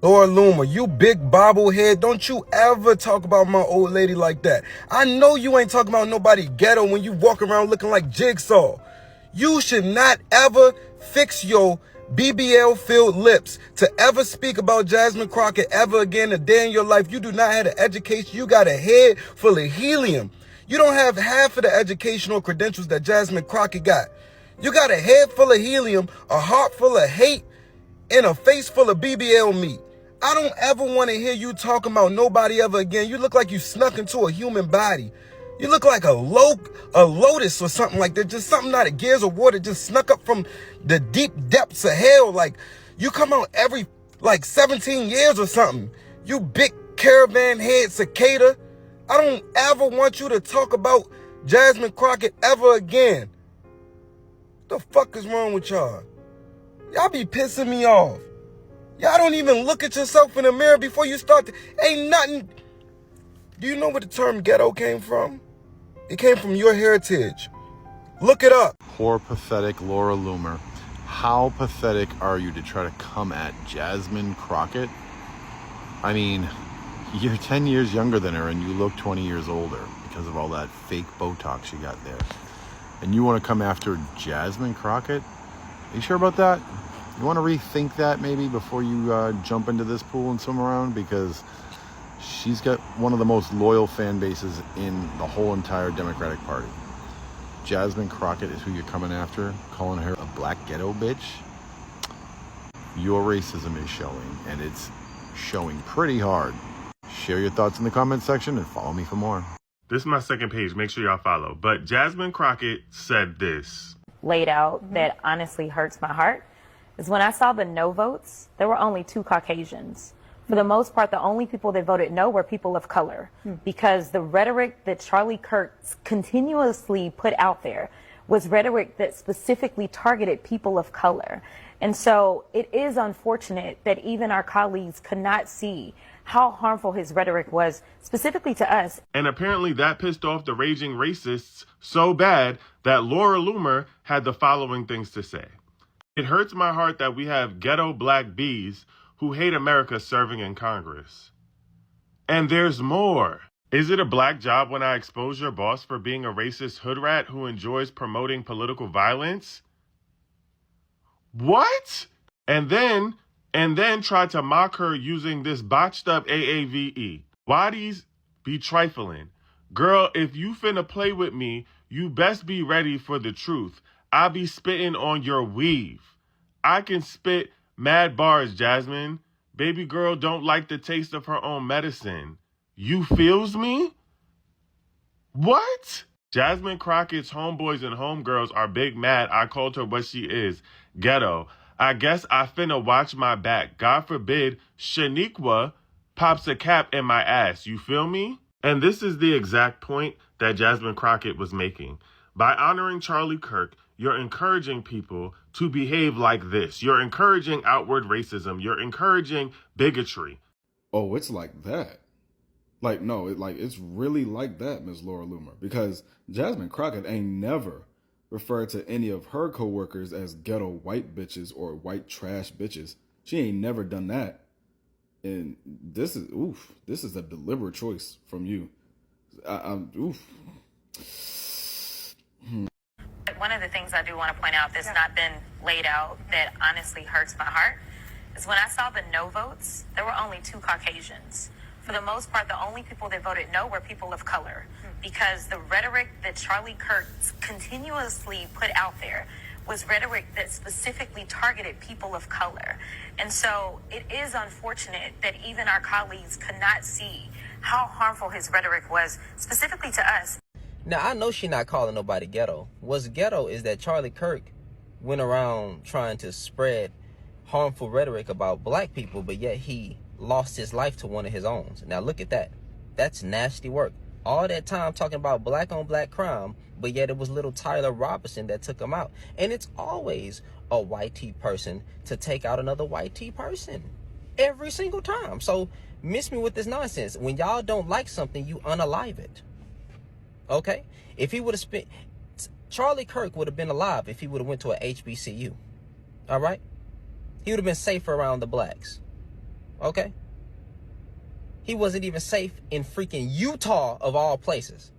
Lord Loomer, you big bobblehead, don't you ever talk about my old lady like that. I know you ain't talking about nobody ghetto when you walk around looking like Jigsaw. You should not ever fix your BBL-filled lips to ever speak about Jasmine Crockett ever again a day in your life. You do not have an education. You got a head full of helium. You don't have half of the educational credentials that Jasmine Crockett got. You got a head full of helium, a heart full of hate, and a face full of BBL meat. I don't ever want to hear you talking about nobody ever again. You look like you snuck into a human body. You look like a lotus or something like that. Just something out of Gears of War that just snuck up from the deep depths of hell. Like, you come out every, 17 years or something. You big caravan head cicada. I don't ever want you to talk about Jasmine Crockett ever again. The fuck is wrong with y'all? Y'all be pissing me off. Y'all don't even look at yourself in the mirror before you start. Ain't nothing. Do you know where the term ghetto came from? It came from your heritage. Look it up. Poor, pathetic Laura Loomer. How pathetic are you to try to come at Jasmine Crockett? I mean, you're 10 years younger than her and you look 20 years older because of all that fake Botox you got there. And you want to come after Jasmine Crockett? Are you sure about that? You want to rethink that maybe before you jump into this pool and swim around? Because she's got one of the most loyal fan bases in the whole entire Democratic Party. Jasmine Crockett is who you're coming after, calling her a black ghetto bitch. Your racism is showing, and it's showing pretty hard. Share your thoughts in the comment section and follow me for more. This is my second page. Make sure y'all follow. But Jasmine Crockett said this. Laid out that honestly hurts my heart is when I saw the no votes, there were only 2 Caucasians. For the most part, the only people that voted no were people of color, because the rhetoric that Charlie Kirk continuously put out there was rhetoric that specifically targeted people of color. And so it is unfortunate that even our colleagues could not see how harmful his rhetoric was, specifically to us. And apparently that pissed off the raging racists so bad that Laura Loomer had the following things to say. It hurts my heart that we have ghetto black bees who hate America serving in Congress. And there's more. Is it a black job when I expose your boss for being a racist hood rat who enjoys promoting political violence? What? And then try to mock her using this botched up AAVE. Why these be trifling? Girl, if you finna play with me, you best be ready for the truth. I be spitting on your weave. I can spit mad bars, Jasmine. Baby girl don't like the taste of her own medicine. You feels me? What? Jasmine Crockett's homeboys and homegirls are big mad I called her what she is, ghetto. I guess I finna watch my back. God forbid Shaniqua pops a cap in my ass. You feel me? And this is the exact point that Jasmine Crockett was making. By honoring Charlie Kirk, you're encouraging people to behave like this. You're encouraging outward racism. You're encouraging bigotry. Oh, it's like that. It's really like that, Ms. Laura Loomer. Because Jasmine Crockett ain't never referred to any of her coworkers as ghetto white bitches or white trash bitches. She ain't never done that. And this is a deliberate choice from you. One of the things I do want to point out that's not been laid out that honestly hurts my heart is when I saw the no votes, there were only 2 Caucasians. For the most part, the only people that voted no were people of color, because the rhetoric that Charlie Kirk continuously put out there was rhetoric that specifically targeted people of color. And so it is unfortunate that even our colleagues could not see how harmful his rhetoric was, specifically to us. Now, I know she's not calling nobody ghetto. What's ghetto is that Charlie Kirk went around trying to spread harmful rhetoric about black people, but yet he lost his life to one of his own. Now, look at that. That's nasty work. All that time talking about black on black crime, but yet it was little Tyler Robinson that took him out. And it's always a white T person to take out another white T person. Every single time. So miss me with this nonsense. When y'all don't like something, you unalive it. Okay? If he would have spent... Charlie Kirk would have been alive if he would have went to a HBCU. All right? He would have been safer around the blacks. Okay? He wasn't even safe in freaking Utah of all places.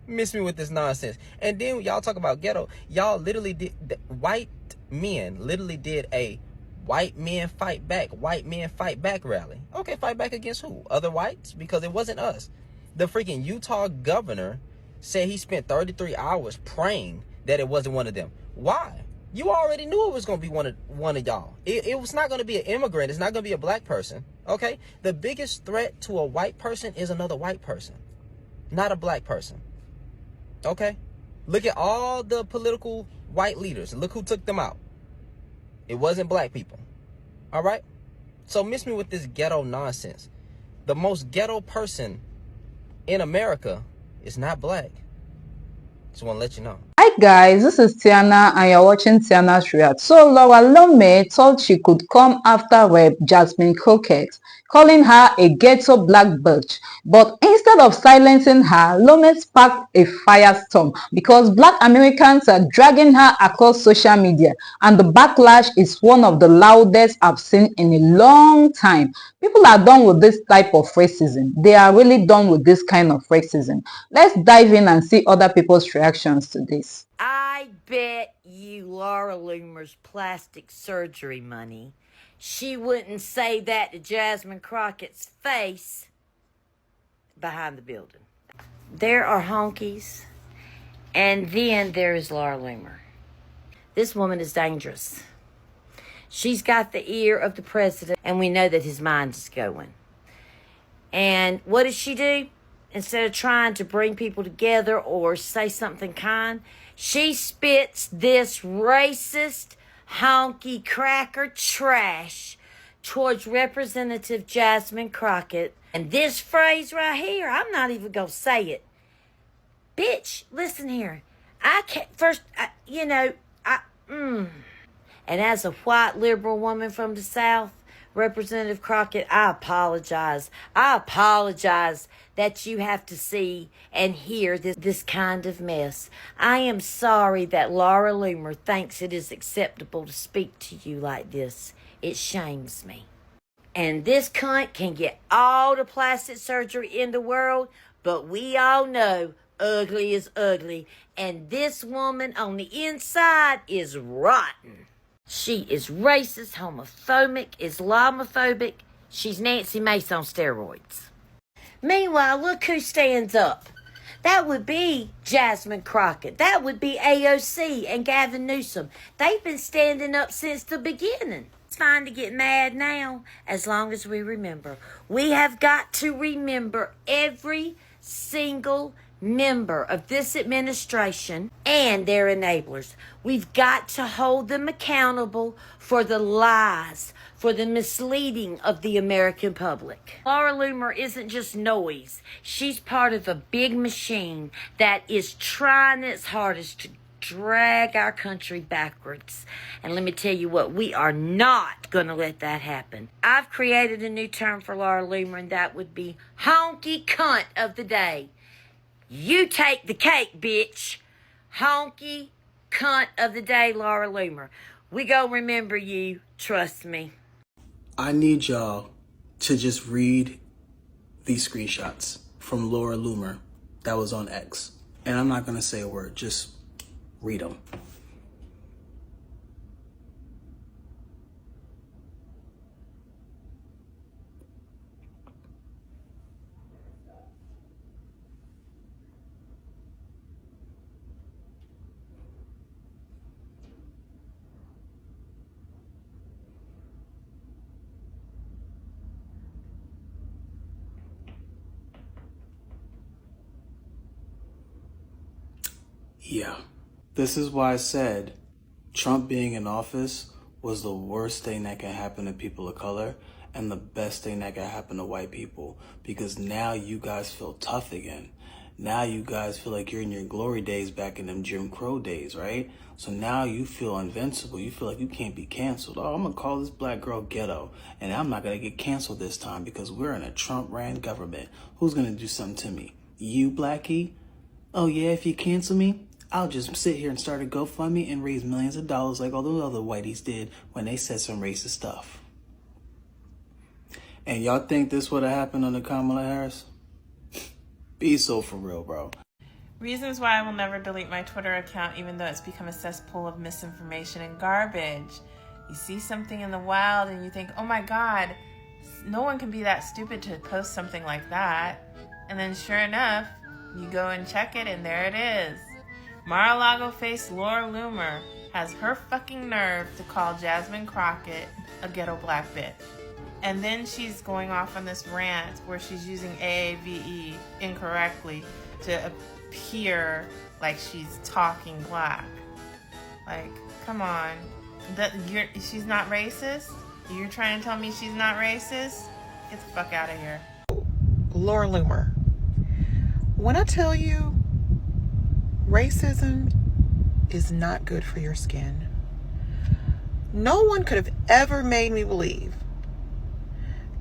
Miss me with this nonsense. And then y'all talk about ghetto. Y'all literally did, white men literally did a white men fight back rally. Okay, fight back against who? Other whites? Because it wasn't us. The freaking Utah governor said he spent 33 hours praying that it wasn't one of them. Why? You already knew it was going to be one of y'all. It was not going to be an immigrant. It's not going to be a black person. Okay? The biggest threat to a white person is another white person, not a black person. Okay? Look at all the political white leaders. Look who took them out. It wasn't black people. All right? So miss me with this ghetto nonsense. The most ghetto person in America is not black. Just want to let you know. Hi guys, this is Tiana and you're watching Tiana's React. So Laura Loomer thought she could come after Rep. Jasmine Crockett, calling her a ghetto black bitch. But instead of silencing her, Loomer sparked a firestorm because black Americans are dragging her across social media, and the backlash is one of the loudest I've seen in a long time. People are done with this type of racism. They are really done with this kind of racism. Let's dive in and see other people's reactions to this. I bet you Laura Loomer's plastic surgery money, she wouldn't say that to Jasmine Crockett's face behind the building. There are honkies, and then there is Laura Loomer. This woman is dangerous. She's got the ear of the president, and we know that his mind is going. And what does she do? Instead of trying to bring people together or say something kind, she spits this racist, honky cracker trash towards Representative Jasmine Crockett. And this phrase right here, I'm not even going to say it. Bitch, listen here. I can't, And as a white liberal woman from the South, Representative Crockett, I apologize. I apologize that you have to see and hear this kind of mess. I am sorry that Laura Loomer thinks it is acceptable to speak to you like this. It shames me. And this cunt can get all the plastic surgery in the world, but we all know ugly is ugly. And this woman on the inside is rotten. She is racist, homophobic, Islamophobic. She's Nancy Mace on steroids. Meanwhile, look who stands up. That would be Jasmine Crockett. That would be AOC and Gavin Newsom. They've been standing up since the beginning. It's fine to get mad now, as long as we remember. We have got to remember every single member of this administration and their enablers. We've got to hold them accountable for the lies, for the misleading of the American public. Laura Loomer isn't just noise. She's part of a big machine that is trying its hardest to drag our country backwards. And let me tell you what, we are not going to let that happen. I've created a new term for Laura Loomer, and that would be honky cunt of the day. You take the cake, bitch. Honky cunt of the day, Laura Loomer. We gon' remember you, trust me. I need y'all to just read these screenshots from Laura Loomer that was on X. And I'm not gonna say a word, just read them. Yeah. This is why I said Trump being in office was the worst thing that can happen to people of color and the best thing that can happen to white people, because now you guys feel tough again. Now you guys feel like you're in your glory days back in them Jim Crow days, right? So now you feel invincible. You feel like you can't be canceled. Oh, I'm going to call this black girl ghetto, and I'm not going to get canceled this time because we're in a Trump-ran government. Who's going to do something to me? You, Blackie? Oh, yeah, if you cancel me, I'll just sit here and start a GoFundMe and raise millions of dollars like all those other whiteys did when they said some racist stuff. And y'all think this would have happened under Kamala Harris? Be so for real, bro. Reasons why I will never delete my Twitter account, even though it's become a cesspool of misinformation and garbage. You see something in the wild and you think, oh my God, no one can be that stupid to post something like that. And then sure enough, you go and check it and there it is. Mar-a-Lago face Laura Loomer has her fucking nerve to call Jasmine Crockett a ghetto black bitch. And then she's going off on this rant where she's using AAVE incorrectly to appear like she's talking black. Like, come on. She's not racist? You're trying to tell me she's not racist? Get the fuck out of here. Laura Loomer. When I tell you racism is not good for your skin, no one could have ever made me believe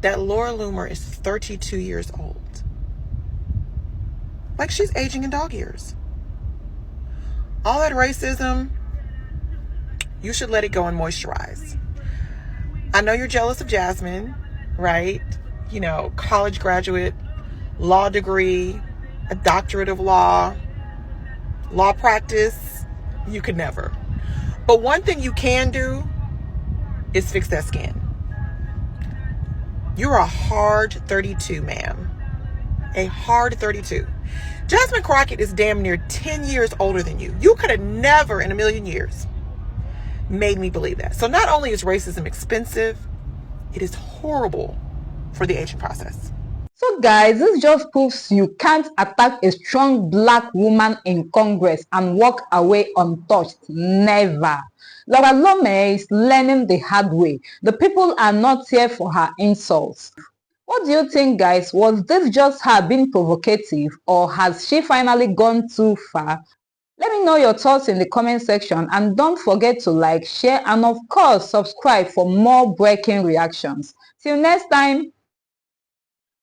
that Laura Loomer is 32 years old. Like she's aging in dog years. All that racism, you should let it go and moisturize. I know you're jealous of Jasmine, right? You know, college graduate, law degree, a doctorate of law practice. You could never. But one thing you can do is fix that skin. You're a hard 32, ma'am. A hard 32. Jasmine Crockett is damn near 10 years older than you. You could have never in a million years made me believe that. So not only is racism expensive, it is horrible for the aging process. So guys, this just proves you can't attack a strong black woman in Congress and walk away untouched. Never. Laura Loomer is learning the hard way. The people are not here for her insults. What do you think, guys? Was this just her being provocative, or has she finally gone too far? Let me know your thoughts in the comment section, and don't forget to like, share, and of course subscribe for more breaking reactions. Till next time.